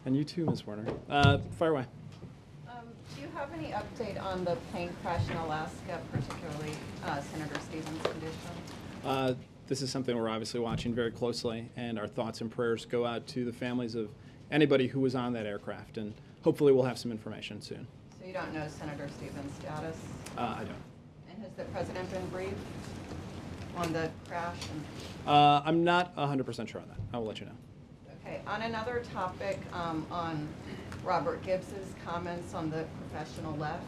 And you too, Ms. Warner. Fire away. Do you have any update on the plane crash in Alaska, particularly Senator Stevens' condition? This is something we're obviously watching very closely, and our thoughts and prayers go out to the families of anybody who was on that aircraft, and hopefully we'll have some information soon. So you don't know Senator Stevens' status? I don't. And has the president been briefed on the crash? I'm not 100% sure on that. I will let you know. Okay, on another topic, on Robert Gibbs's comments on the professional left,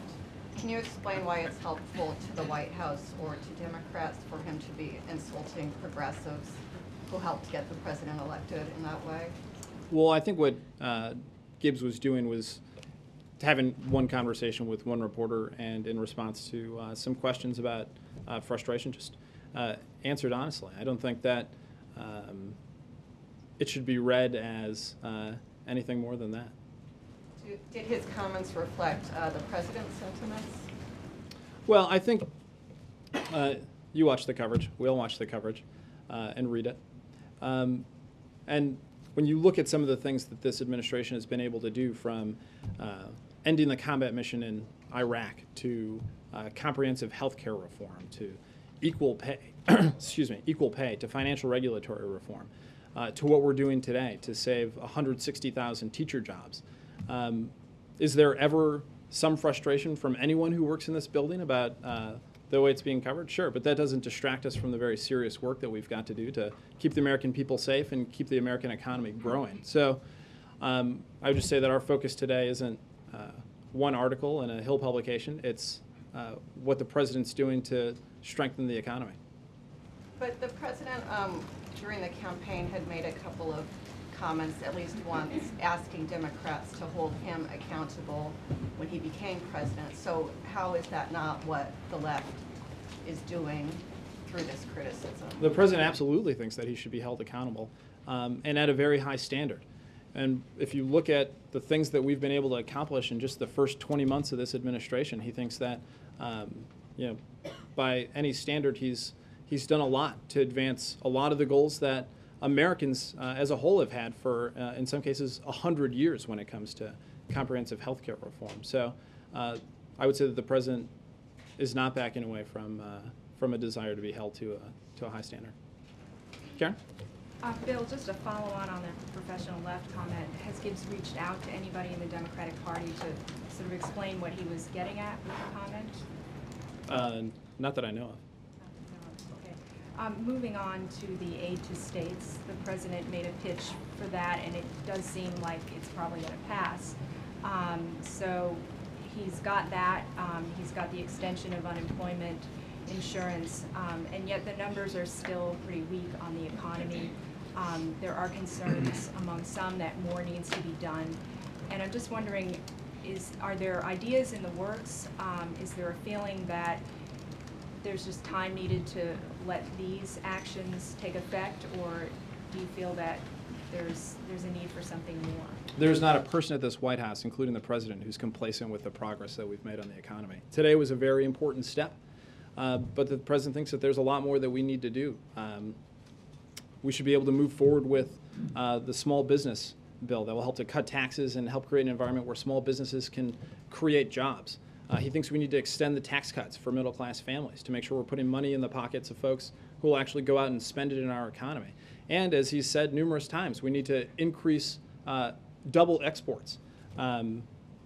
can you explain why it's helpful to the White House or to Democrats for him to be insulting progressives who helped get the president elected in that way? Well, I think what Gibbs was doing was having one conversation with one reporter, and in response to some questions about frustration, just answered honestly. I don't think that it should be read as anything more than that. Did his comments reflect the president's sentiments? Well, I think you watch the coverage. We all watch the coverage and read it. And when you look at some of the things that this administration has been able to do, from ending the combat mission in Iraq to comprehensive health care reform to equal pay, equal pay to financial regulatory reform, to what we're doing today to save 160,000 teacher jobs. Is there ever some frustration from anyone who works in this building about the way it's being covered? Sure, but that doesn't distract us from the very serious work that we've got to do to keep the American people safe and keep the American economy growing. So I would just say that our focus today isn't one article in a Hill publication. It's what the president's doing to strengthen the economy. But the president, during the campaign, had made a couple of comments, at least once, asking Democrats to hold him accountable when he became president. So how is that not what the left is doing through this criticism? The president absolutely thinks that he should be held accountable, and at a very high standard. And if you look at the things that we've been able to accomplish in just the first 20 months of this administration, he thinks that, by any standard, he's done a lot to advance a lot of the goals that Americans as a whole have had for, in some cases, 100 years when it comes to comprehensive health care reform. So I would say that the president is not backing away from a desire to be held to a high standard. Karen? Bill, just a follow-on the professional left comment. Has Gibbs reached out to anybody in the Democratic Party to sort of explain what he was getting at with the comment? Not that I know of. Moving on to the aid to states, the president made a pitch for that, and it does seem like it's probably going to pass. So he's got that. He's got the extension of unemployment insurance, and yet the numbers are still pretty weak on the economy. There are concerns among some that more needs to be done. And I'm just wondering, are there ideas in the works? Is there a feeling that there's just time needed to let these actions take effect, or do you feel that there's a need for something more? There's not a person at this White House, including the president, who's complacent with the progress that we've made on the economy. Today was a very important step, but the president thinks that there's a lot more that we need to do. We should be able to move forward with the small business bill that will help to cut taxes and help create an environment where small businesses can create jobs. He thinks we need to extend the tax cuts for middle-class families to make sure we're putting money in the pockets of folks who will actually go out and spend it in our economy. And as he's said numerous times, we need to increase double exports,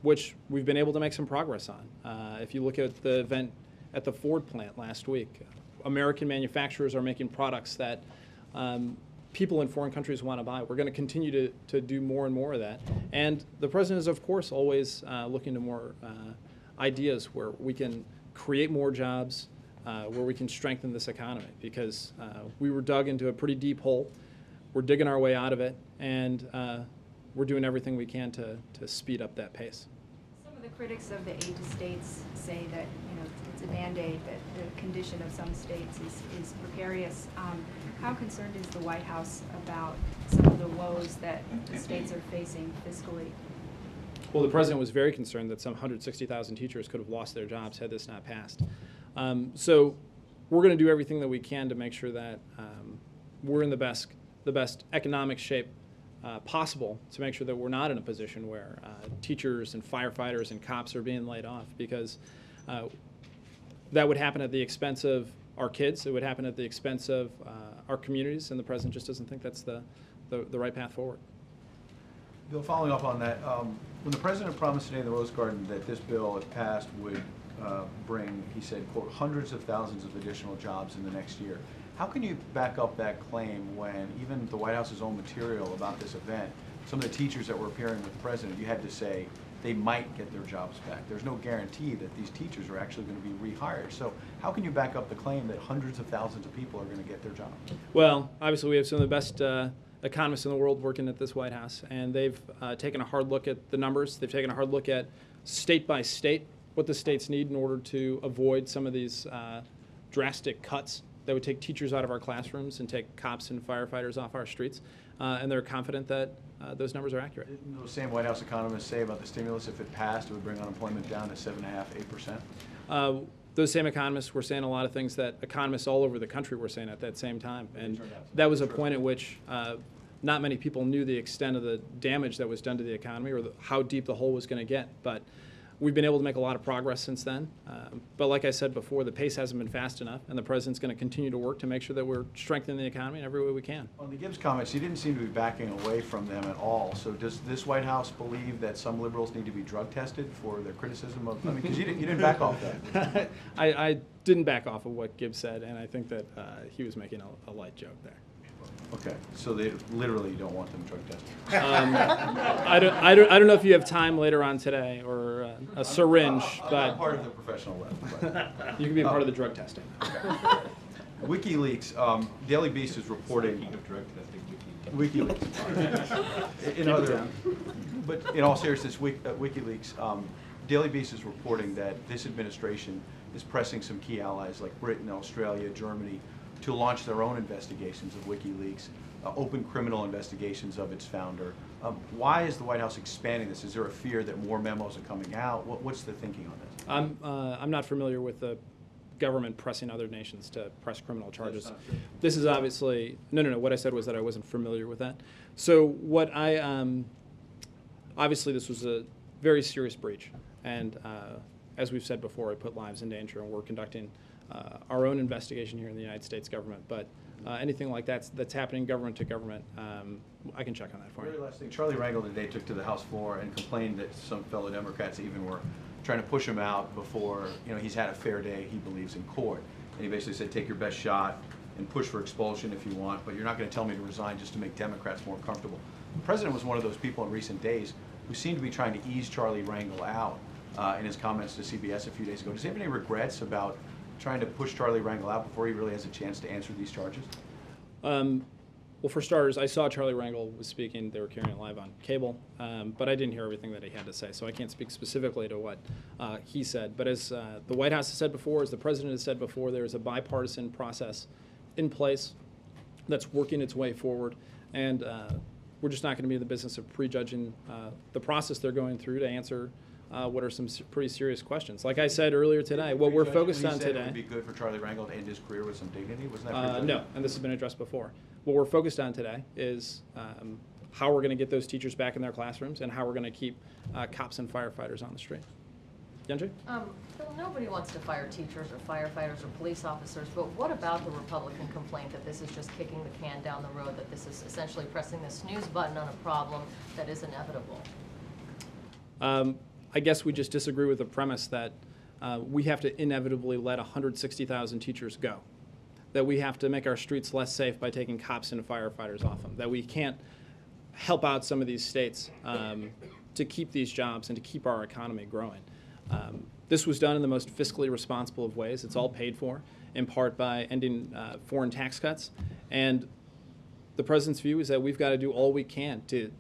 which we've been able to make some progress on. If you look at the event at the Ford plant last week, American manufacturers are making products that people in foreign countries want to buy. We're going to continue to do more and more of that. And the president is, of course, always looking to more ideas where we can create more jobs, where we can strengthen this economy, because we were dug into a pretty deep hole. We're digging our way out of it, and we're doing everything we can to speed up that pace. Some of the critics of the aid to states say that it's a mandate, that the condition of some states is precarious. How concerned is the White House about some of the woes that the states are facing fiscally? Well, the president was very concerned that some 160,000 teachers could have lost their jobs had this not passed. So we're going to do everything that we can to make sure that we're in the best economic shape possible to make sure that we're not in a position where teachers and firefighters and cops are being laid off, because that would happen at the expense of our kids. It would happen at the expense of our communities, and the president just doesn't think that's the right path forward. Bill, following up on that, when the president promised today in the Rose Garden that this bill, if passed, would bring, he said, quote, hundreds of thousands of additional jobs in the next year, how can you back up that claim when even the White House's own material about this event, some of the teachers that were appearing with the president, you had to say they might get their jobs back? There's no guarantee that these teachers are actually going to be rehired. So how can you back up the claim that hundreds of thousands of people are going to get their jobs? Well, obviously we have some of the best economists in the world working at this White House, and they've taken a hard look at the numbers. They've taken a hard look at state by state what the states need in order to avoid some of these drastic cuts that would take teachers out of our classrooms and take cops and firefighters off our streets, and they're confident that those numbers are accurate. Didn't those same White House economists say about the stimulus, if it passed, it would bring unemployment down to 7.5%, 8%? Those same economists were saying a lot of things that economists all over the country were saying at that same time, and that was a point at which not many people knew the extent of the damage that was done to the economy or how deep the hole was going to get. But we've been able to make a lot of progress since then. But like I said before, the pace hasn't been fast enough, and the president's going to continue to work to make sure that we're strengthening the economy in every way we can. On the Gibbs comments, he didn't seem to be backing away from them at all. So does this White House believe that some liberals need to be drug tested for their criticism of, I mean, because you didn't back off that. I didn't back off of what Gibbs said, and I think that he was making a light joke there. Okay, so they literally don't want them drug tested. I don't know if you have time later on today or a syringe, I'm but part of the professional left. But. you can be a part of the drug testing. WikiLeaks, Daily Beast is reporting. Speaking of drug testing, WikiLeaks. But in all seriousness, WikiLeaks, Daily Beast is reporting that this administration is pressing some key allies like Britain, Australia, Germany, to launch their own investigations of WikiLeaks, open criminal investigations of its founder. Why is the White House expanding this? Is there a fear that more memos are coming out? What's the thinking on this? I'm not familiar with the government pressing other nations to press criminal charges. This is obviously, no. What I said was that I wasn't familiar with that. So what obviously this was a very serious breach. And as we've said before, it put lives in danger, and we're conducting our own investigation here in the United States government. But anything like that's happening government to government, I can check on that for you. Very last thing, Charlie Rangel today took to the House floor and complained that some fellow Democrats even were trying to push him out before, he's had a fair day, he believes, in court. And he basically said, take your best shot and push for expulsion if you want, but you're not going to tell me to resign just to make Democrats more comfortable. The president was one of those people in recent days who seemed to be trying to ease Charlie Rangel out in his comments to CBS a few days ago. Does he have any regrets about trying to push Charlie Rangel out before he really has a chance to answer these charges? Well, for starters, I saw Charlie Rangel was speaking. They were carrying it live on cable, but I didn't hear everything that he had to say, so I can't speak specifically to what he said. But as the White House has said before, as the president has said before, there is a bipartisan process in place that's working its way forward, and we're just not going to be in the business of prejudging the process they're going through to answer what are some pretty serious questions. Like I said earlier today, what we're focused on today. It would be good for Charlie Rangel to end his career with some dignity. Wasn't that no, and this has been addressed before. What we're focused on today is how we're going to get those teachers back in their classrooms and how we're going to keep cops and firefighters on the street. Yenjie? Phil, nobody wants to fire teachers or firefighters or police officers, but what about the Republican complaint that this is just kicking the can down the road, that this is essentially pressing the snooze button on a problem that is inevitable? I guess we just disagree with the premise that we have to inevitably let 160,000 teachers go, that we have to make our streets less safe by taking cops and firefighters off them, that we can't help out some of these states to keep these jobs and to keep our economy growing. This was done in the most fiscally responsible of ways. It's all paid for, in part by ending foreign tax cuts. And the president's view is that we've got to do all we can to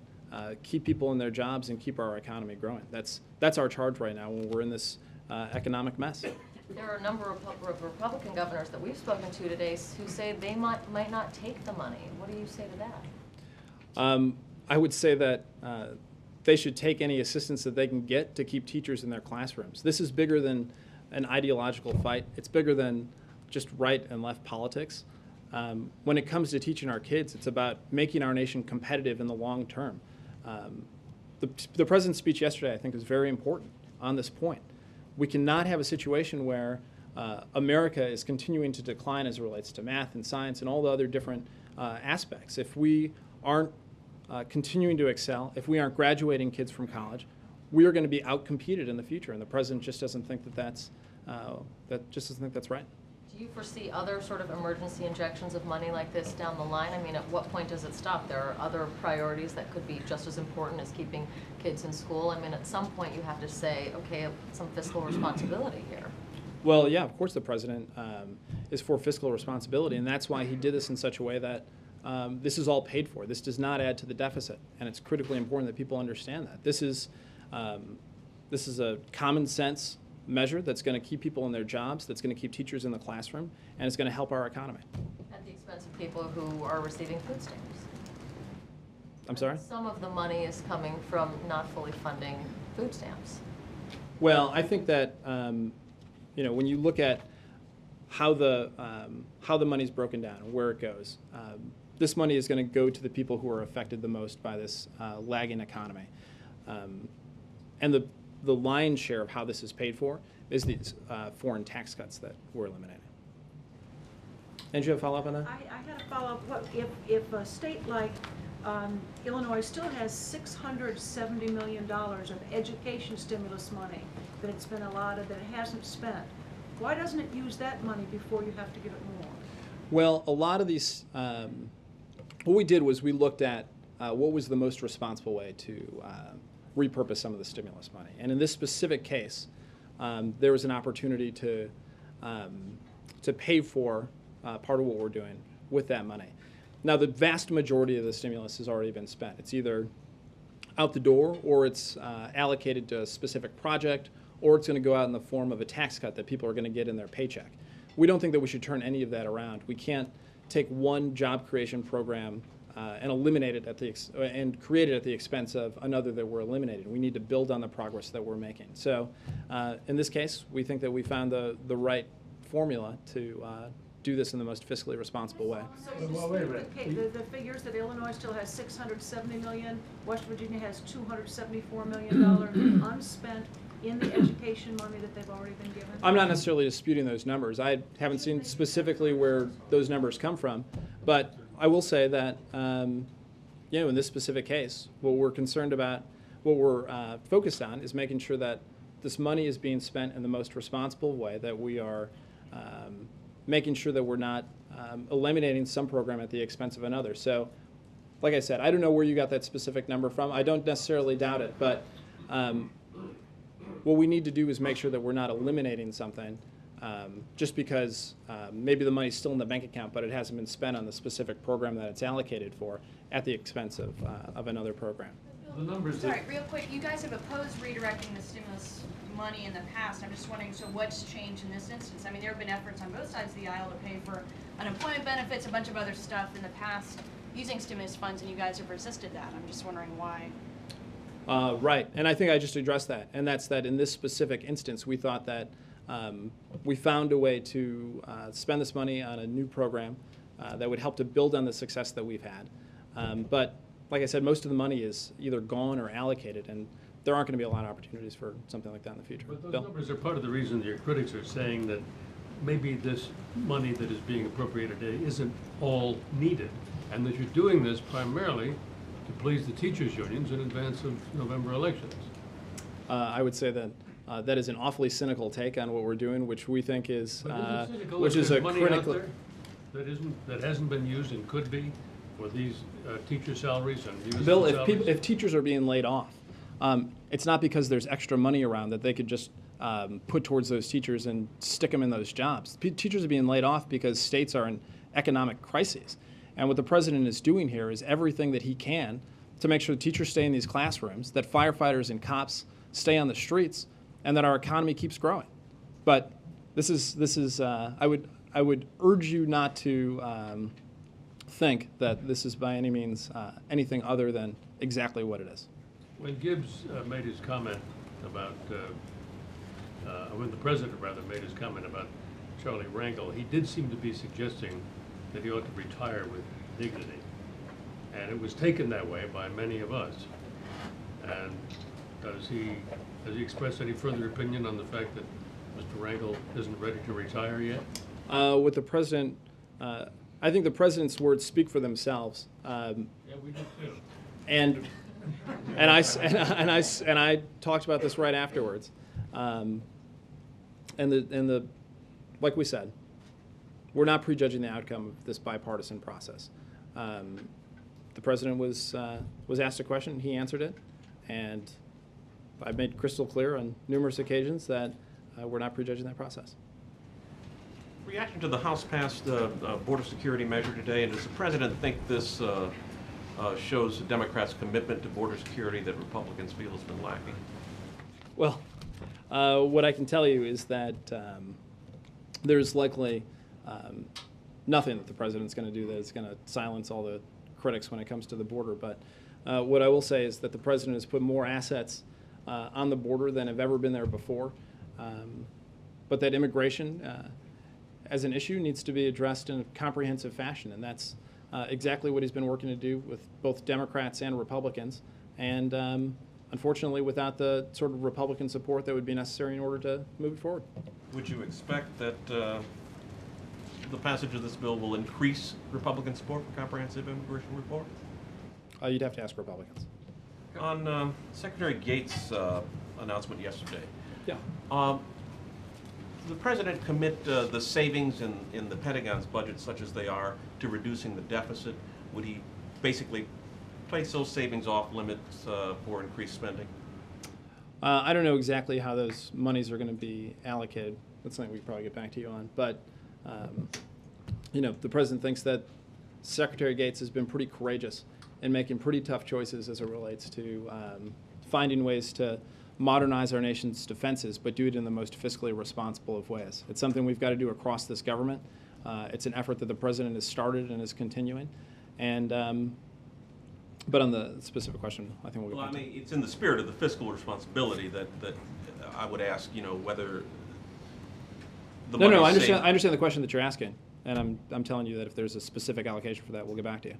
keep people in their jobs and keep our economy growing. That's our charge right now when we're in this economic mess. There are a number of Republican governors that we've spoken to today who say they might not take the money. What do you say to that? I would say that they should take any assistance that they can get to keep teachers in their classrooms. This is bigger than an ideological fight. It's bigger than just right and left politics. When it comes to teaching our kids, it's about making our nation competitive in the long term. The president's speech yesterday, I think, was very important on this point. We cannot have a situation where America is continuing to decline as it relates to math and science and all the other different aspects. If we aren't continuing to excel, if we aren't graduating kids from college, we are going to be outcompeted in the future. And the president just doesn't think that that's right. Do you foresee other sort of emergency injections of money like this down the line? I mean, at what point does it stop? There are other priorities that could be just as important as keeping kids in school. I mean, at some point you have to say, okay, some fiscal responsibility here. Well, yeah, of course the president is for fiscal responsibility, and that's why he did this in such a way that this is all paid for. This does not add to the deficit, and it's critically important that people understand that. This is a common sense measure that's going to keep people in their jobs, that's going to keep teachers in the classroom, and it's going to help our economy. At the expense of people who are receiving food stamps. I'm sorry? Some of the money is coming from not fully funding food stamps. Well, I think that when you look at how the money's broken down and where it goes, this money is going to go to the people who are affected the most by this lagging economy, and the lion's share of how this is paid for is these foreign tax cuts that we're eliminating. And do you have a follow-up on that? I had a follow-up. What if a state like Illinois still has $670 million of education stimulus money that it's been allotted that it hasn't spent? Why doesn't it use that money before you have to give it more? Well, a lot of these, what we did was we looked at what was the most responsible way to repurpose some of the stimulus money. And in this specific case, there was an opportunity to pay for part of what we're doing with that money. Now, the vast majority of the stimulus has already been spent. It's either out the door, or it's allocated to a specific project, or it's going to go out in the form of a tax cut that people are going to get in their paycheck. We don't think that we should turn any of that around. We can't take one job creation program and eliminate it and create it at the expense of another that we're eliminating. We need to build on the progress that we're making. So in this case, we think that we found the right formula to do this in the most fiscally responsible way. So you dispute the figures that Illinois still has $670 million, West Virginia has $274 million unspent in the education money that they've already been given? I'm not necessarily disputing those numbers. I haven't seen specifically where those numbers come from, but I will say that in this specific case, what we're concerned about, what we're focused on, is making sure that this money is being spent in the most responsible way, that we are making sure that we're not eliminating some program at the expense of another. So, like I said, I don't know where you got that specific number from. I don't necessarily doubt it, but what we need to do is make sure that we're not eliminating something just because maybe the money's still in the bank account, but it hasn't been spent on the specific program that it's allocated for at the expense of another program. The numbers. Sorry, real quick, you guys have opposed redirecting the stimulus money in the past. I'm just wondering, so what's changed in this instance? I mean, there have been efforts on both sides of the aisle to pay for unemployment benefits, a bunch of other stuff in the past using stimulus funds, and you guys have resisted that. I'm just wondering why. Right, and I think I just addressed that, and that's that in this specific instance, we thought that we found a way to spend this money on a new program that would help to build on the success that we've had. But like I said, most of the money is either gone or allocated, and there aren't going to be a lot of opportunities for something like that in the future. But those Bill? numbers are part of the reason that your critics are saying that maybe this money that is being appropriated today isn't all needed, and that you're doing this primarily to please the teachers' unions in advance of November elections. I would say that that is an awfully cynical take on what we're doing, which we think is Which is a money out critical. there that hasn't been used and could be for these teacher salaries and municipal Bill, salaries? if teachers are being laid off, it's not because there's extra money around that they could just put towards those teachers and stick them in those jobs. Teachers are being laid off because states are in economic crises. And what the president is doing here is everything that he can to make sure that teachers stay in these classrooms, that firefighters and cops stay on the streets, and that our economy keeps growing. But this is I would urge you not to think that this is by any means anything other than exactly what it is. When Gibbs made his comment about, when the president rather made his comment about Charlie Rangel, he did seem to be suggesting that he ought to retire with dignity. And it was taken that way by many of us. And does he express any further opinion on the fact that Mr. Rangel isn't ready to retire yet? With the president, I think the president's words speak for themselves. Yeah, we do too. And I talked about this right afterwards. And like we said, we're not prejudging the outcome of this bipartisan process. The president was asked a question, he answered it, and I've made crystal clear on numerous occasions that we're not prejudging that process. Reaction to the House passed Board of Security measure today, and does the president think this shows the Democrats' commitment to border security that Republicans feel has been lacking? Well, what I can tell you is that there's likely nothing that the president's going to do that is going to silence all the critics when it comes to the border. But what I will say is that the president has put more assets on the border than have ever been there before. But that immigration as an issue needs to be addressed in a comprehensive fashion, and that's exactly what he's been working to do with both Democrats and Republicans. And unfortunately, without the sort of Republican support that would be necessary in order to move it forward. Would you expect that the passage of this bill will increase Republican support for comprehensive immigration reform? You'd have to ask Republicans. On Secretary Gates' announcement yesterday, Yeah. the president commit the savings in the Pentagon's budget, such as they are, to reducing the deficit? Would he basically place those savings off limits for increased spending? I don't know exactly how those monies are going to be allocated. That's something we can probably get back to you on. But, you know, the president thinks that Secretary Gates has been pretty courageous in making pretty tough choices as it relates to finding ways to modernize our nation's defenses, but do it in the most fiscally responsible of ways. It's something we've got to do across this government. It's an effort that the president has started and is continuing. And but on the specific question, I think we'll get Well, back I to mean, it's in the spirit of the fiscal responsibility that I would ask, you know, whether the No, money I saved- understand the question that you're asking, and I'm telling you that if there's a specific allocation for that, we'll get back to you.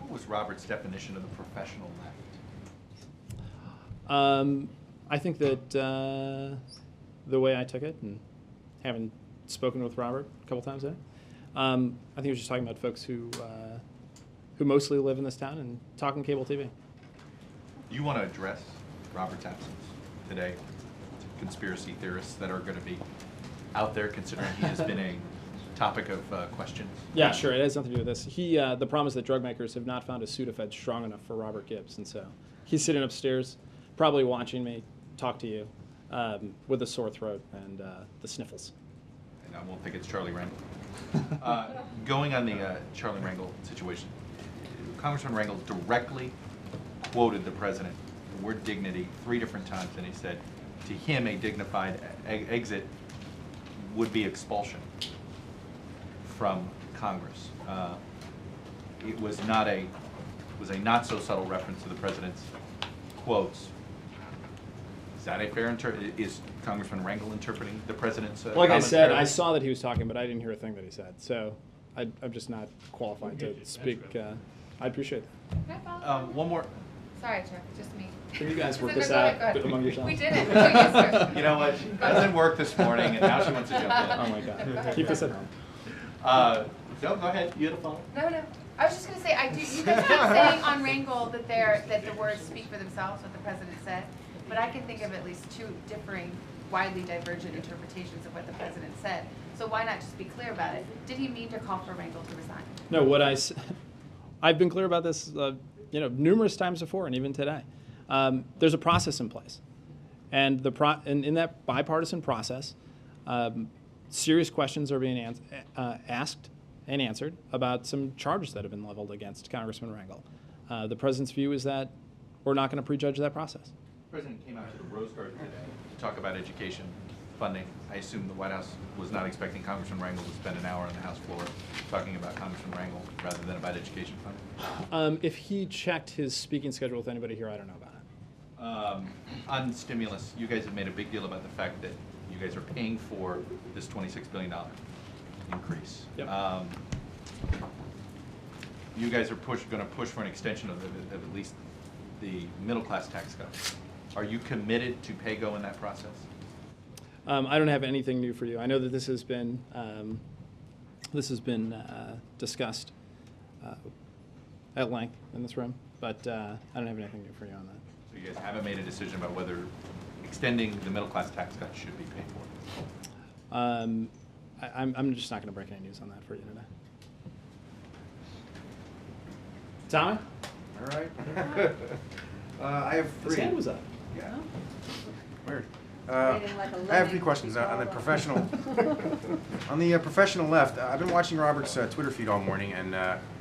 What was Robert's definition of the professional left? I think that the way I took it, and having spoken with Robert a couple times today, I think he was just talking about folks who mostly live in this town and talking cable TV. You want to address Robert's absence today to conspiracy theorists that are going to be out there, considering he has been a topic of question? Yeah, sure. It has nothing to do with this. The problem is that drug makers have not found a Sudafed strong enough for Robert Gibbs, and so he's sitting upstairs, probably watching me talk to you with a sore throat and the sniffles. And I won't think it's Charlie Rangel. Going on the Charlie Rangel situation, Congressman Rangel directly quoted the president, the word dignity, 3 different times, and he said, to him, a dignified exit would be expulsion from Congress. It was a not so subtle reference to the president's quotes. Is that a fair is Congressman Rangel interpreting the president's Like I said, commentary? I saw that he was talking, but I didn't hear a thing that he said. So I'm just not qualified to speak. I appreciate that. Can I follow? One more. Sorry, Chair, just me. Can you guys work No, this go ahead, out go ahead. among yourselves? We did it. Yes, sir. You know what? She doesn't work this morning, and now she wants to jump in. Oh my God. Keep this at home. No, go ahead. You had a follow. No. I was just gonna say, you guys keep saying on Rangel that the words speak for themselves, what the president said, but I can think of at least 2 differing, widely divergent interpretations of what the president said. So why not just be clear about it? Did he mean to call for Rangel to resign? No, I've been clear about this, numerous times before, and even today. There's a process in place, and in that bipartisan process, serious questions are being asked and answered about some charges that have been leveled against Congressman Rangel. The president's view is that we're not going to prejudge that process. The president came out to the Rose Garden today to talk about education funding. I assume the White House was not expecting Congressman Rangel to spend an hour on the House floor talking about Congressman Rangel rather than about education funding. If he checked his speaking schedule with anybody here, I don't know about it. On stimulus, you guys have made a big deal about the fact that you guys are paying for this $26 billion. increase. Yep. You guys are going to push for an extension of at least the middle class tax cut. Are you committed to pay-go in that process? I don't have anything new for you. I know that this has been discussed at length in this room, but I don't have anything new for you on that. So you guys haven't made a decision about whether extending the middle class tax cut should be paid for? I'm just not going to break any news on that for you today. Tommy? All right. I have His three. hand was up. Yeah. Weird. Waiting like a I have three lemming. questions on the professional. On the professional left, I've been watching Robert's Twitter feed all morning, and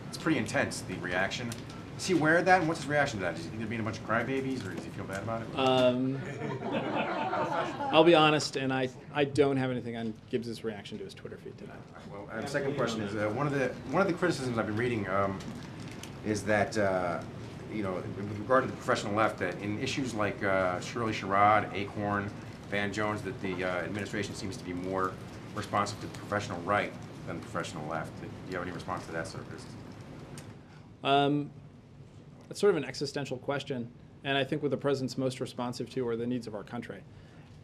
it's pretty intense. The reaction. Is he aware of that, and what's his reaction to that? Does he think they're being a bunch of crybabies, or does he feel bad about it? I'll be honest, and I don't have anything on Gibbs's reaction to his Twitter feed today. Well, the second question is one of the criticisms I've been reading is that with regard to the professional left, that in issues like Shirley Sherrod, Acorn, Van Jones, that the administration seems to be more responsive to the professional right than the professional left. Do you have any response to that sort of criticism? It's sort of an existential question, and I think what the president's most responsive to are the needs of our country.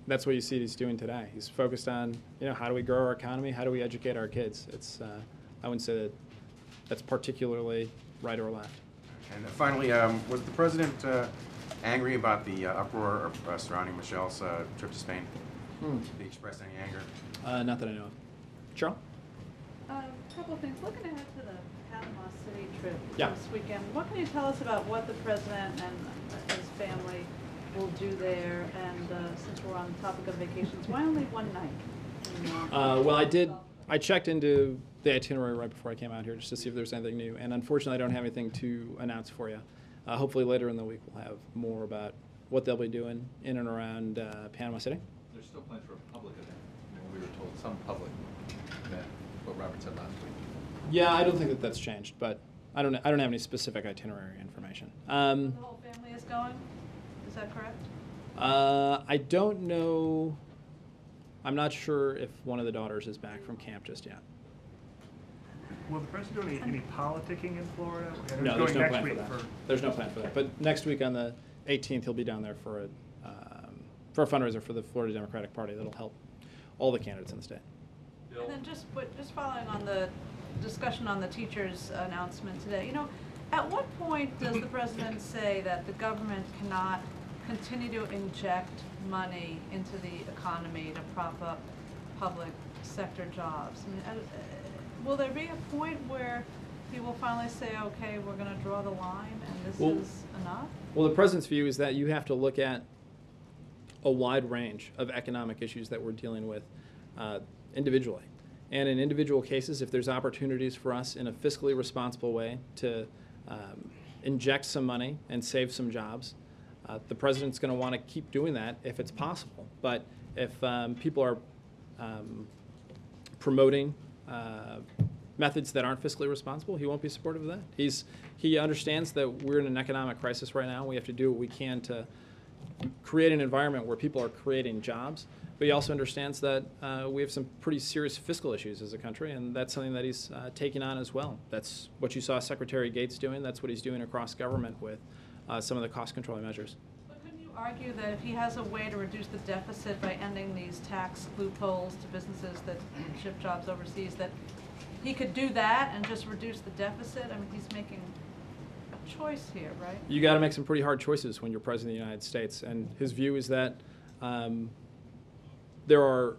That's what you see he's doing today. He's focused on, how do we grow our economy? How do we educate our kids? It's, I wouldn't say that that's particularly right or left. And finally, was the president angry about the uproar surrounding Michelle's trip to Spain? Did he express any anger? Not that I know of. Cheryl? A couple of things. Looking ahead to the Panama City trip Yeah. this weekend, what can you tell us about what the president and his family will do there? And since we're on the topic of vacations, why only one night? Well, I checked into the itinerary right before I came out here just to see if there's anything new, and unfortunately I don't have anything to announce for you. Hopefully later in the week we'll have more about what they'll be doing in and around Panama City. There's still plans for a public event. We were told some public event, what Robert said last week. Yeah, I don't think that that's changed, but I don't have any specific itinerary information. The whole family is going? Is that correct? I don't know. I'm not sure if one of the daughters is back from camp just yet. Will the president do any politicking in Florida? No, there's Going no next plan for week that. There's no plan for that. But next week on the 18th, he'll be down there for a fundraiser for the Florida Democratic Party that'll help all the candidates in the state. And then just following on the discussion on the teachers' announcement today, at what point does the president say that the government cannot continue to inject money into the economy to prop up public sector jobs? I mean, will there be a point where he will finally say, okay, we're going to draw the line and this is enough? Well, the president's view is that you have to look at a wide range of economic issues that we're dealing with individually. And in individual cases, if there's opportunities for us in a fiscally responsible way to inject some money and save some jobs, the president's going to want to keep doing that if it's possible. But if people are promoting methods that aren't fiscally responsible, he won't be supportive of that. He understands that we're in an economic crisis right now. We have to do what we can to create an environment where people are creating jobs. But he also understands that we have some pretty serious fiscal issues as a country, and that's something that he's taking on as well. That's what you saw Secretary Gates doing. That's what he's doing across government with some of the cost controlling measures. But couldn't you argue that if he has a way to reduce the deficit by ending these tax loopholes to businesses that ship jobs overseas, that he could do that and just reduce the deficit? I mean, he's making a choice here, right? You got to make some pretty hard choices when you're president of the United States, and his view is that there are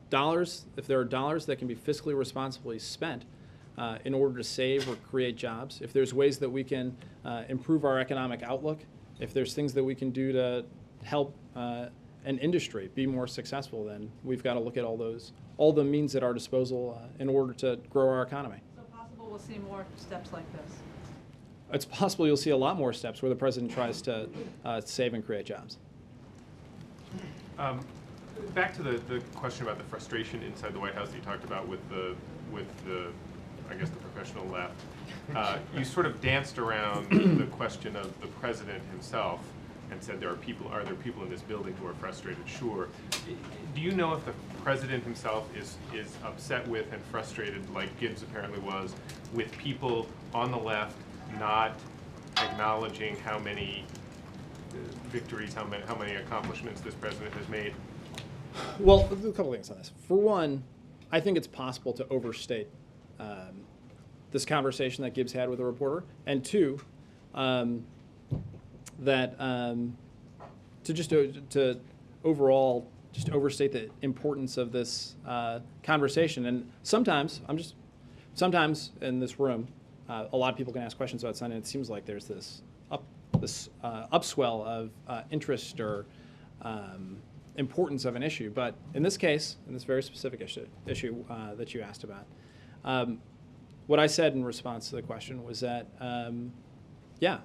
dollars, if there are dollars that can be fiscally responsibly spent in order to save or create jobs, if there's ways that we can improve our economic outlook, if there's things that we can do to help an industry be more successful, then we've got to look at all the means at our disposal in order to grow our economy. So possible we'll see more steps like this? It's possible you'll see a lot more steps where the president tries to save and create jobs. Back to the question about the frustration inside the White House that you talked about with the I guess the professional left. You sort of danced around the question of the president himself. and said are there people in this building who are frustrated? Sure. Do you know if the president himself is upset with and frustrated, like Gibbs apparently was, with people on the left not acknowledging how many victories, how many accomplishments this president has made? Well, a couple things on this. For one, I think it's possible to overstate this conversation that Gibbs had with a reporter, and two, that to overall just overstate the importance of this conversation. And sometimes in this room, a lot of people can ask questions about something, and it seems like there's this upswell of interest or importance of an issue. But in this case, in this very specific issue that you asked about, what I said in response to the question was that, yeah,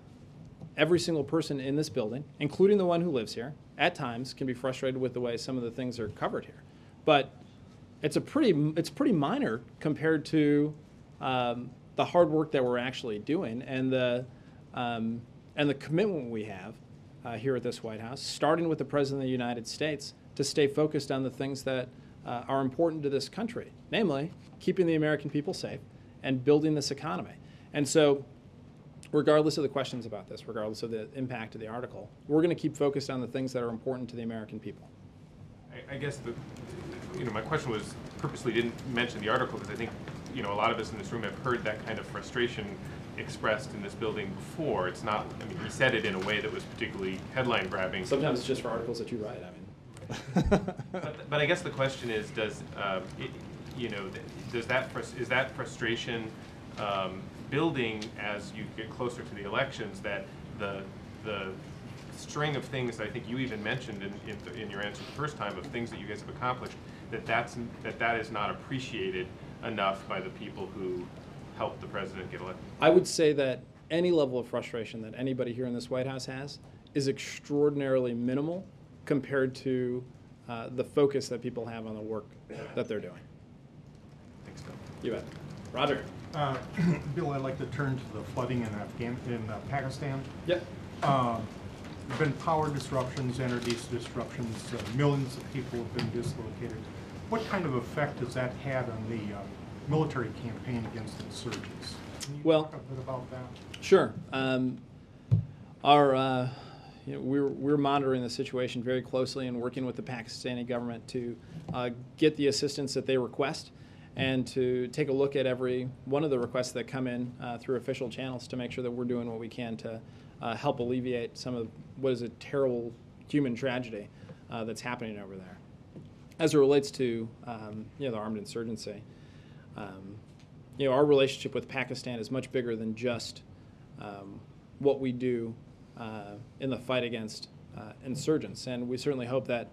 every single person in this building, including the one who lives here, at times can be frustrated with the way some of the things are covered here. But it's pretty minor compared to the hard work that we're actually doing and the commitment we have here at this White House, starting with the President of the United States, to stay focused on the things that are important to this country, namely keeping the American people safe and building this economy. And so, regardless of the questions about this, regardless of the impact of the article, we're going to keep focused on the things that are important to the American people. I guess my question was purposely didn't mention the article because I think a lot of us in this room have heard that kind of frustration expressed in this building before. It's not. I mean, he said it in a way that was particularly headline grabbing. Sometimes it's just for articles that you write. But I guess the question is, is that frustration building as you get closer to the elections, that the string of things that I think you even mentioned in your answer the first time of things that you guys have accomplished, that is not appreciated enough by the people who helped the president get elected? I would say that any level of frustration that anybody here in this White House has is extraordinarily minimal compared to the focus that people have on the work that they're doing. Thanks, Bill. You bet. Roger. Bill, I'd like to turn to the flooding in Pakistan. Yeah. There have been power disruptions, energy disruptions, millions of people have been dislocated. What kind of effect has that had on the military campaign against insurgents? Can you talk a bit about that? Sure. We're monitoring the situation very closely and working with the Pakistani government to get the assistance that they request and to take a look at every one of the requests that come in through official channels to make sure that we're doing what we can to help alleviate some of what is a terrible human tragedy that's happening over there. As it relates to the armed insurgency, our relationship with Pakistan is much bigger than just what we do in the fight against insurgents, and we certainly hope that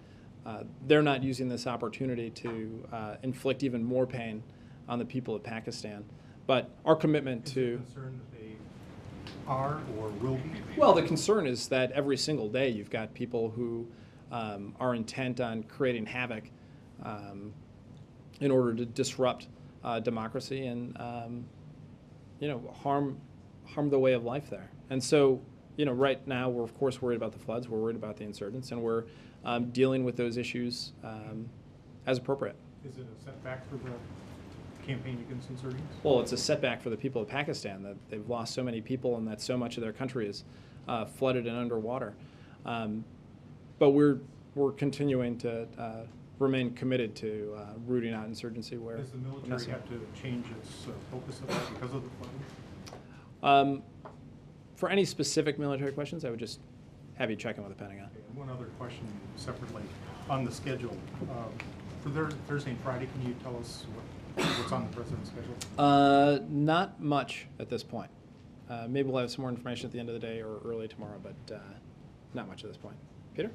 they're not using this opportunity to inflict even more pain on the people of Pakistan. But our commitment to... Is there concern that they are or will be? Well, the concern is that every single day you've got people who are intent on creating havoc in order to disrupt democracy and harm the way of life there. And so, right now we're of course worried about the floods, we're worried about the insurgents, and we're dealing with those issues as appropriate. Is it a setback for the campaign against insurgents? Well, it's a setback for the people of Pakistan that they've lost so many people and that so much of their country is flooded and underwater. But we're continuing to remain committed to rooting out insurgency where Does the military have to change its focus of that because of the flooding? For any specific military questions, I would just have you check in with the Pentagon. Okay, and one other question separately on the schedule. For Thursday and Friday, can you tell us what's on the president's schedule? Not much at this point. Maybe we'll have some more information at the end of the day or early tomorrow, but not much at this point. Peter?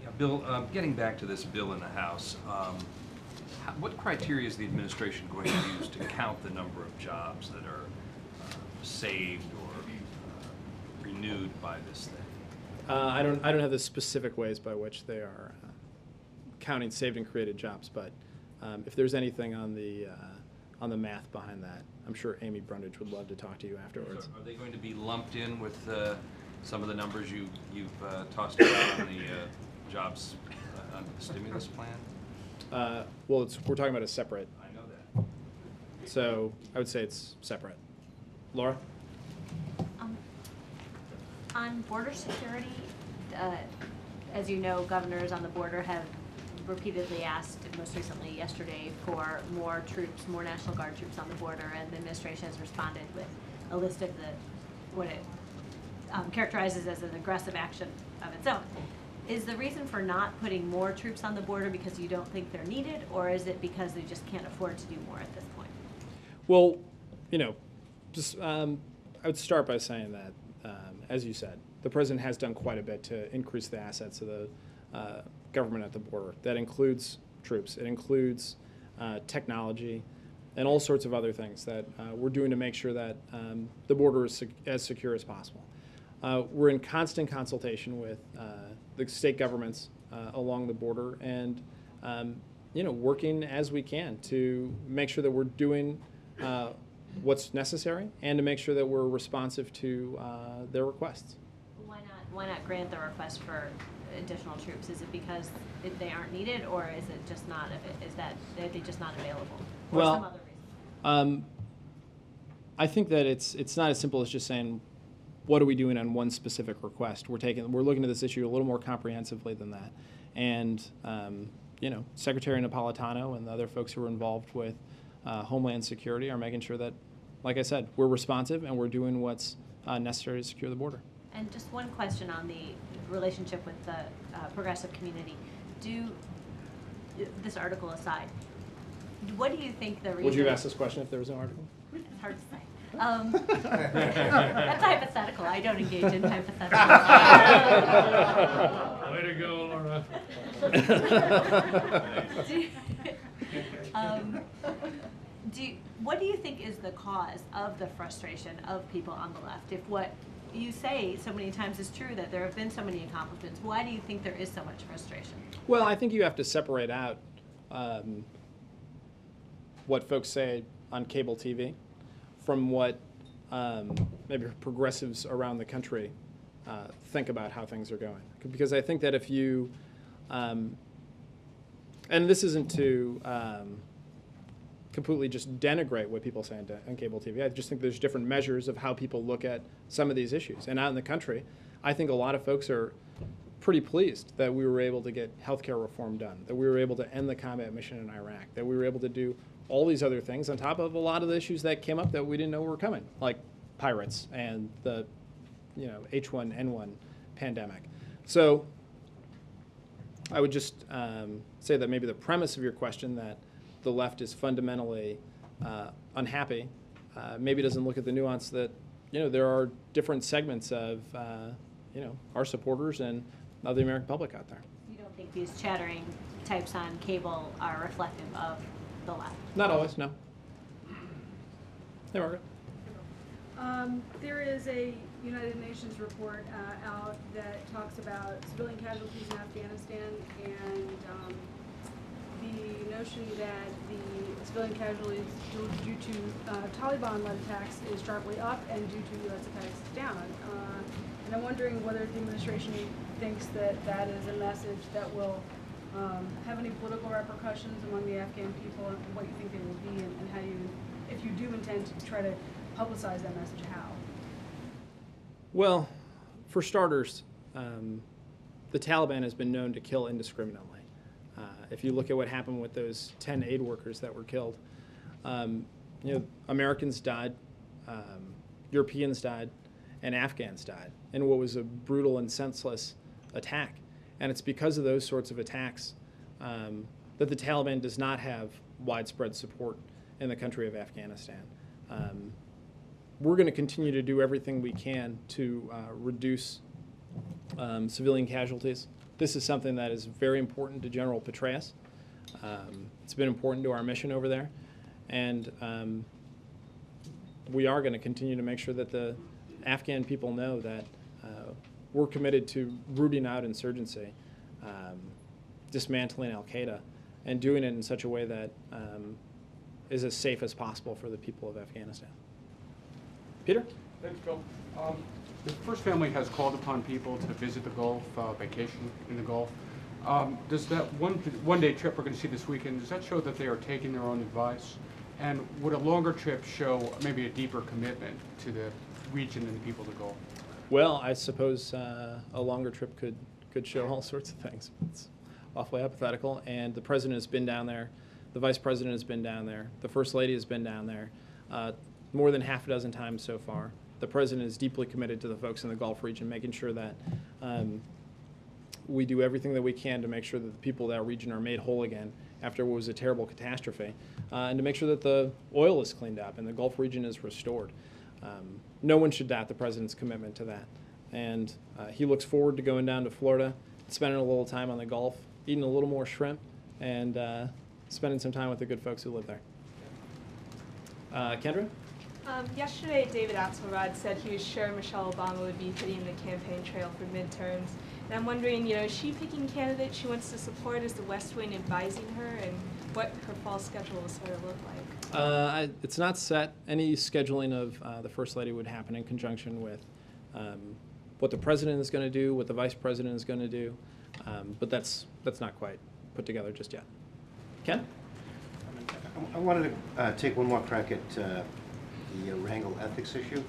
Yeah, Bill, getting back to this bill in the House, what criteria is the administration going to use to count the number of jobs that are saved or renewed by this thing? I don't have the specific ways by which they are counting saved and created jobs, but if there's anything on the math behind that, I'm sure Amy Brundage would love to talk to you afterwards. So are they going to be lumped in with some of the numbers you've tossed around on the jobs under the stimulus plan? Well, we're talking about a separate. I know that. So I would say it's separate. Laura? On border security, as you know, governors on the border have repeatedly asked, most recently yesterday, for more troops, more National Guard troops on the border, and the administration has responded with a list of what it characterizes as an aggressive action of its own. Is the reason for not putting more troops on the border because you don't think they're needed, or is it because they just can't afford to do more at this point? Well, just I would start by saying that, as you said, the president has done quite a bit to increase the assets of the government at the border. That includes troops. It includes technology and all sorts of other things that we're doing to make sure that the border is as secure as possible. We're in constant consultation with the state governments along the border and working as we can to make sure that we're doing what's necessary and to make sure that we're responsive to their requests. Why not grant the request for additional troops? Is it because they aren't needed, or is it just not? Is that they just not available, or some other reason? I think that it's not as simple as just saying, what are we doing on one specific request? We're looking at this issue a little more comprehensively than that, and Secretary Napolitano and the other folks who are involved with Homeland Security are making sure that, like I said, we're responsive and we're doing what's necessary to secure the border. And just one question on the relationship with the progressive community. This article aside, what do you think the reason... Would you have asked this question if there was no article? It's hard to say. That's hypothetical. I don't engage in hypotheticals. Way to go, Laura. What do you think is the cause of the frustration of people on the left? If what you say so many times is true, that there have been so many accomplishments, why do you think there is so much frustration? Well, I think you have to separate out what folks say on cable TV from what maybe progressives around the country think about how things are going. Because I think that if you, and this isn't to completely just denigrate what people say on cable TV. I just think there's different measures of how people look at some of these issues. And out in the country, I think a lot of folks are pretty pleased that we were able to get healthcare reform done, that we were able to end the combat mission in Iraq, that we were able to do all these other things on top of a lot of the issues that came up that we didn't know were coming, like pirates and the H1N1 pandemic. So I would just say that maybe the premise of your question, that the left is fundamentally unhappy, maybe doesn't look at the nuance that there are different segments of our supporters and of the American public out there. You don't think these chattering types on cable are reflective of the left? Not always, no. Hey, Margaret. There is a United Nations report out that talks about civilian casualties in Afghanistan, and the notion that the civilian casualties due to Taliban-led attacks is sharply up and due to U.S. attacks is down. And I'm wondering whether the administration thinks that that is a message that will have any political repercussions among the Afghan people, and what you think they will be, and how you, if you do intend to try to publicize that message, how? Well, for starters, the Taliban has been known to kill indiscriminately. If you look at what happened with those 10 aid workers that were killed, Americans died, Europeans died, and Afghans died in what was a brutal and senseless attack. And it's because of those sorts of attacks that the Taliban does not have widespread support in the country of Afghanistan. We're going to continue to do everything we can to reduce civilian casualties. This is something that is very important to General Petraeus. It's been important to our mission over there. And we are going to continue to make sure that the Afghan people know that we're committed to rooting out insurgency, dismantling al-Qaeda, and doing it in such a way that is as safe as possible for the people of Afghanistan. Peter? Thanks, Bill. The First Family has called upon people to visit the Gulf, vacation in the Gulf. Does that one-day trip we're going to see this weekend, does that show that they are taking their own advice? And would a longer trip show maybe a deeper commitment to the region and the people of the Gulf? Well, I suppose a longer trip could show all sorts of things. It's awfully hypothetical. And the president has been down there. The vice president has been down there. The first lady has been down there more than half a dozen times so far. The president is deeply committed to the folks in the Gulf region, making sure that we do everything that we can to make sure that the people of that region are made whole again after what was a terrible catastrophe, and to make sure that the oil is cleaned up and the Gulf region is restored. No one should doubt the president's commitment to that. And he looks forward to going down to Florida, spending a little time on the Gulf, eating a little more shrimp, and spending some time with the good folks who live there. Kendra? Yesterday, David Axelrod said he was sure Michelle Obama would be hitting the campaign trail for midterms. And I'm wondering, is she picking candidates she wants to support? Is the West Wing advising her? And what her fall schedule will sort of look like? It's not set. Any scheduling of the First Lady would happen in conjunction with what the president is going to do, what the vice president is going to do. But that's not quite put together just yet. Ken? I wanted to take one more crack at the Rangel ethics issue.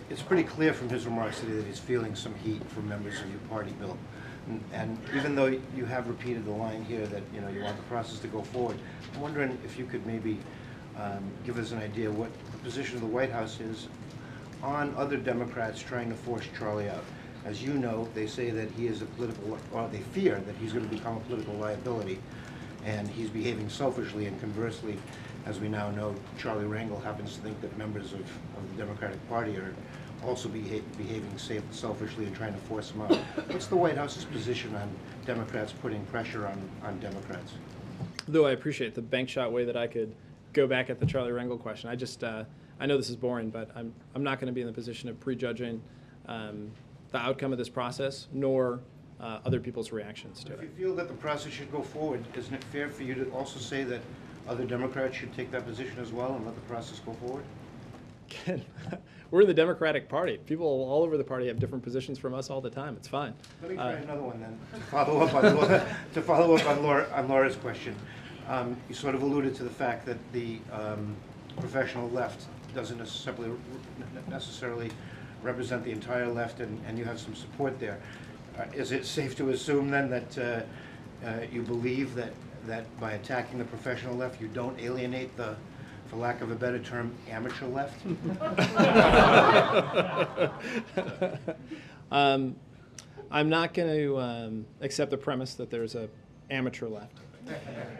It's pretty clear from his remarks today that he's feeling some heat from members of your party, Bill. And even though you have repeated the line here that you want the process to go forward, I'm wondering if you could maybe give us an idea what the position of the White House is on other Democrats trying to force Charlie out. As you know, they say that he is a political, or they fear that he's going to become a political liability, and he's behaving selfishly. And conversely, as we now know, Charlie Rangel happens to think that members of the Democratic Party are also behaving selfishly and trying to force him out. What's the White House's position on Democrats putting pressure on Democrats? Though I appreciate the bank shot way that I could go back at the Charlie Rangel question, I know this is boring, but I'm not going to be in the position of prejudging the outcome of this process, nor other people's reactions to it. If you feel that the process should go forward, isn't it fair for you to also say that other Democrats should take that position as well and let the process go forward? We're in the Democratic Party. People all over the party have different positions from us all the time. It's fine. Let me try another one then, to follow up on Laura's question. You sort of alluded to the fact that the professional left doesn't necessarily represent the entire left, and you have some support there. Is it safe to assume then that you believe that by attacking the professional left, you don't alienate the, for lack of a better term, amateur left? I'm not going to accept the premise that there's an amateur left,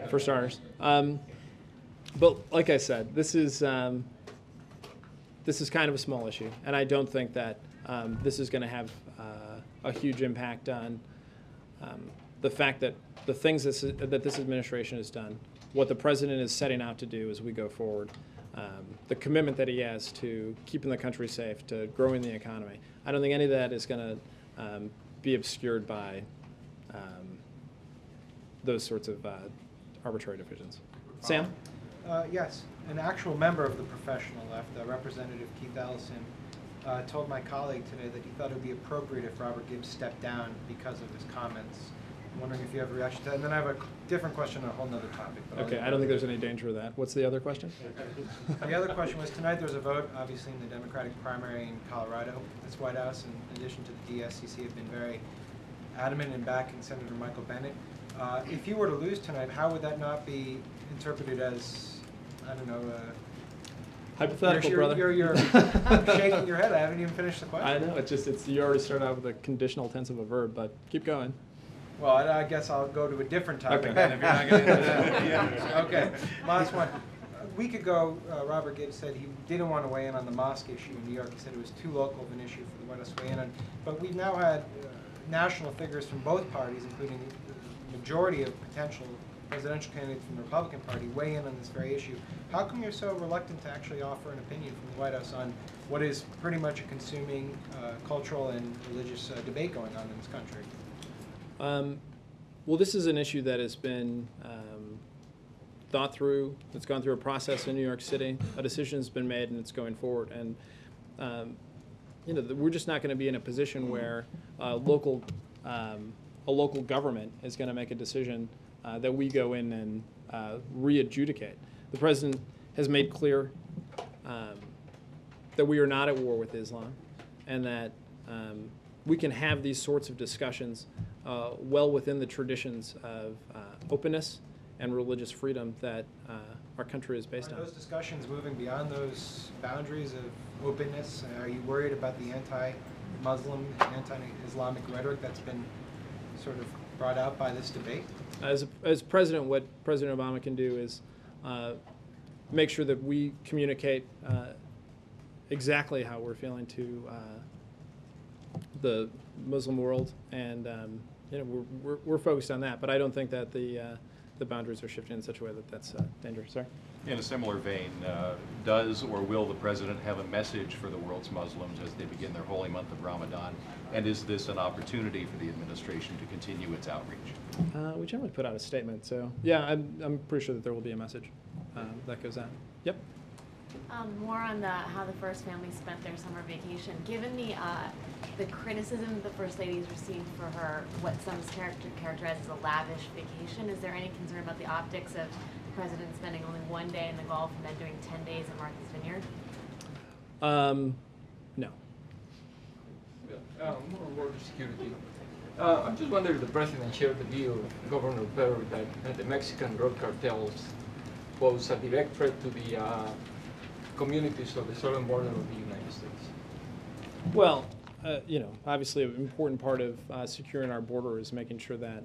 for starters. But like I said, this is kind of a small issue, and I don't think that this is going to have a huge impact on the fact that the things that this administration has done, what the president is setting out to do as we go forward, the commitment that he has to keeping the country safe, to growing the economy. I don't think any of that is going to be obscured by those sorts of arbitrary divisions. Sam? Yes, an actual member of the professional left, Representative Keith Ellison, told my colleague today that he thought it would be appropriate if Robert Gibbs stepped down because of his comments. I'm wondering if you have a reaction to that. And then I have a different question on a whole other topic. Okay, I don't think there's any danger of that. What's the other question? The other question was, tonight there was a vote, obviously, in the Democratic primary in Colorado. This White House, in addition to the DSCC, have been very adamant in backing Senator Michael Bennet. If you were to lose tonight, how would that not be interpreted as, I don't know, hypothetical, brother. You're shaking your head. I haven't even finished the question. I know. You already started out with a conditional tense of a verb, but keep going. Well, I guess I'll go to a different topic Okay. then if you're not going to do that. Yeah. Okay, last one. A week ago, Robert Gibbs said he didn't want to weigh in on the mosque issue in New York. He said it was too local of an issue for the White House to weigh in on. But we've now had national figures from both parties, including the majority of potential presidential candidates from the Republican Party, weigh in on this very issue. How come you're so reluctant to actually offer an opinion from the White House on what is pretty much a consuming cultural and religious debate going on in this country? Well, this is an issue that has been thought through. It's gone through a process in New York City. A decision has been made, and it's going forward. And we're just not going to be in a position where a local government is going to make a decision that we go in and re-adjudicate. The president has made clear that we are not at war with Islam, and that we can have these sorts of discussions well within the traditions of openness and religious freedom that our country is based on. Are those discussions moving beyond those boundaries of openness? Are you worried about the anti-Muslim, anti-Islamic rhetoric that's been sort of brought out by this debate? As president, what President Obama can do is make sure that we communicate exactly how we're feeling to the Muslim world, and we're focused on that. But I don't think that the boundaries are shifting in such a way that that's dangerous. Sorry. In a similar vein, does or will the president have a message for the world's Muslims as they begin their holy month of Ramadan? And is this an opportunity for the administration to continue its outreach? We generally put out a statement, so yeah, I'm pretty sure that there will be a message that goes out. Yep. More on how the first family spent their summer vacation. Given the criticism the First Lady has received for her, what some characterize as a lavish vacation, is there any concern about the optics of the president spending only one day in the Gulf and then doing 10 days in Martha's Vineyard? No. More on border security. I'm just wondering if the president shared the view of Governor Perry that the Mexican drug cartels pose a direct threat to the communities of the southern border of the United States. Well, obviously an important part of securing our border is making sure that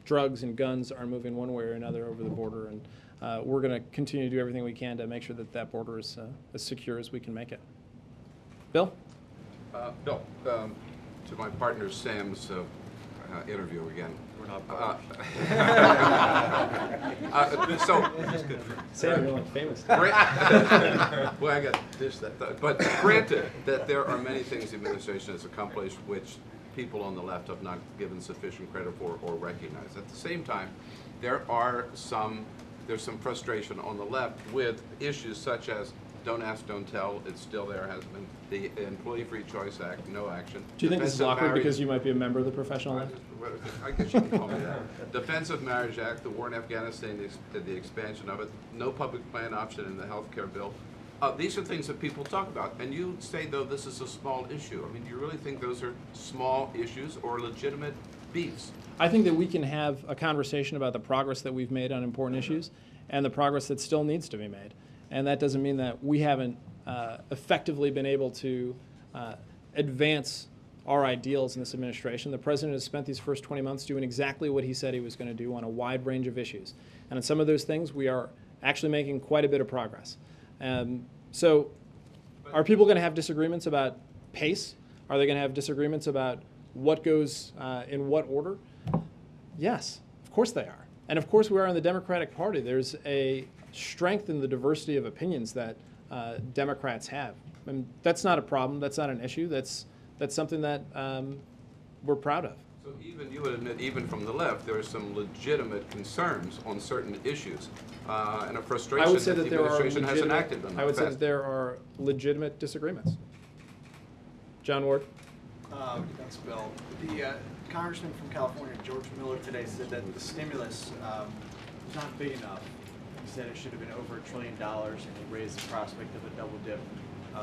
drugs and guns are moving one way or another over the border, and we're going to continue to do everything we can to make sure that that border is as secure as we can make it. Bill? Bill, to my partner Sam's interview again. We're not Sam, you're like famous. Well, I got this, that. But granted that there are many things the administration has accomplished which people on the left have not given sufficient credit for or recognized. At the same time, there's some frustration on the left with issues such as Don't Ask, Don't Tell. It's still there, has been. The Employee Free Choice Act, no action. Do you think this is awkward because you might be a member of the professional left? I guess you can call me that. Defense of Marriage Act, the war in Afghanistan, the expansion of it, no public plan option in the health care bill. These are things that people talk about. And you say, though, this is a small issue. I mean, do you really think those are small issues or legitimate beefs? I think that we can have a conversation about the progress that we've made on important issues and the progress that still needs to be made. And that doesn't mean that we haven't effectively been able to advance our ideals in this administration. The president has spent these first 20 months doing exactly what he said he was going to do on a wide range of issues. And on some of those things, we are actually making quite a bit of progress. So are people going to have disagreements about pace? Are they going to have disagreements about what goes in what order? Yes, of course they are. And of course we are in the Democratic Party. There's a strength in the diversity of opinions that Democrats have. And that's not a problem. That's not an issue. That's something that we're proud of. So even you would admit, even from the left, there are some legitimate concerns on certain issues and a frustration that the administration hasn't acted on. I would say that there are legitimate disagreements. John Ward. Thanks, Bill. The congressman from California, George Miller, today said that the stimulus was not big enough. He said it should have been over $1 trillion, and he raised the prospect of a double-dip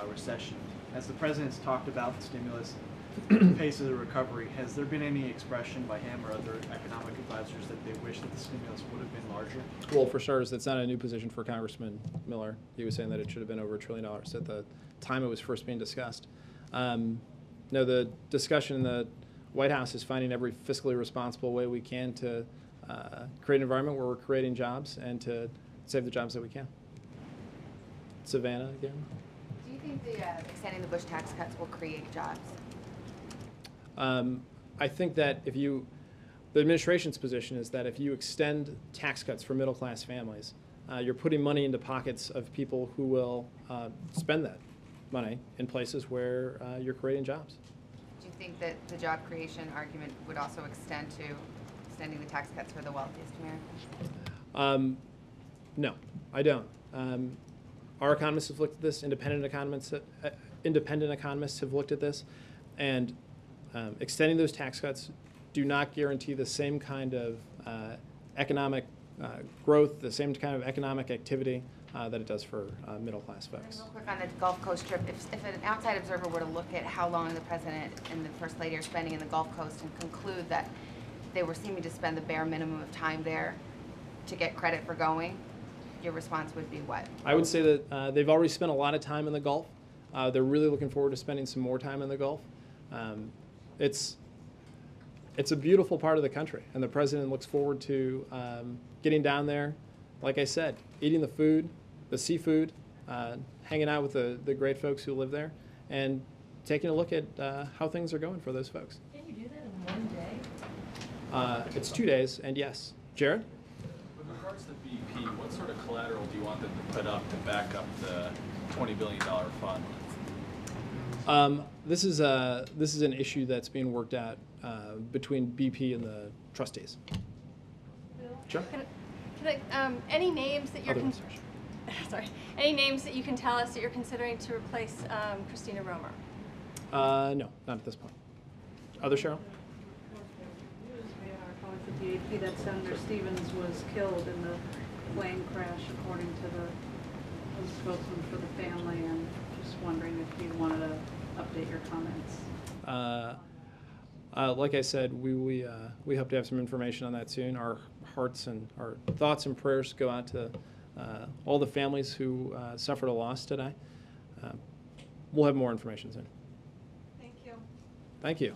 recession. As the president's talked about the stimulus, the pace of the recovery, has there been any expression by him or other economic advisors that they wish that the stimulus would have been larger? Well, for starters, that's not a new position for Congressman Miller. He was saying that it should have been over $1 trillion at the time it was first being discussed. No, the discussion in the White House is finding every fiscally responsible way we can to create an environment where we're creating jobs and to save the jobs that we can. Savannah again. Do you think the extending the Bush tax cuts will create jobs? I think that the administration's position is that if you extend tax cuts for middle-class families, you're putting money into pockets of people who will spend that money in places where you're creating jobs. Do you think that the job creation argument would also extend to extending the tax cuts for the wealthiest Americans? No, I don't. Our economists have looked at this, independent economists independent economists have looked at this, and extending those tax cuts do not guarantee the same kind of economic growth, the same kind of economic activity that it does for middle-class folks. Real quick on the Gulf Coast trip, if an outside observer were to look at how long the President and the First Lady are spending in the Gulf Coast and conclude that they were seeming to spend the bare minimum of time there to get credit for going, your response would be what? I would say that they've already spent a lot of time in the Gulf. They're really looking forward to spending some more time in the Gulf. It's a beautiful part of the country, and the President looks forward to getting down there, like I said, eating the food, the seafood, hanging out with the great folks who live there, and taking a look at how things are going for those folks. Can you do that in one day? It's 2 days, and yes. Jared? With regards to BP, what sort of collateral do you want them to put up to back up the $20 billion fund? This is an issue that's being worked out between BP and the trustees. Sure. Any names that you're Other ones, sorry, any names that you can tell us that you're considering to replace Christina Romer? No, not at this point. Other Cheryl? The AP that Senator Stevens was killed in the plane crash, according to the spokesman for the family, and just wondering if you wanted to update your comments. Like I said, we hope to have some information on that soon. Our hearts and our thoughts and prayers go out to all the families who suffered a loss today. We'll have more information soon. Thank you. Thank you.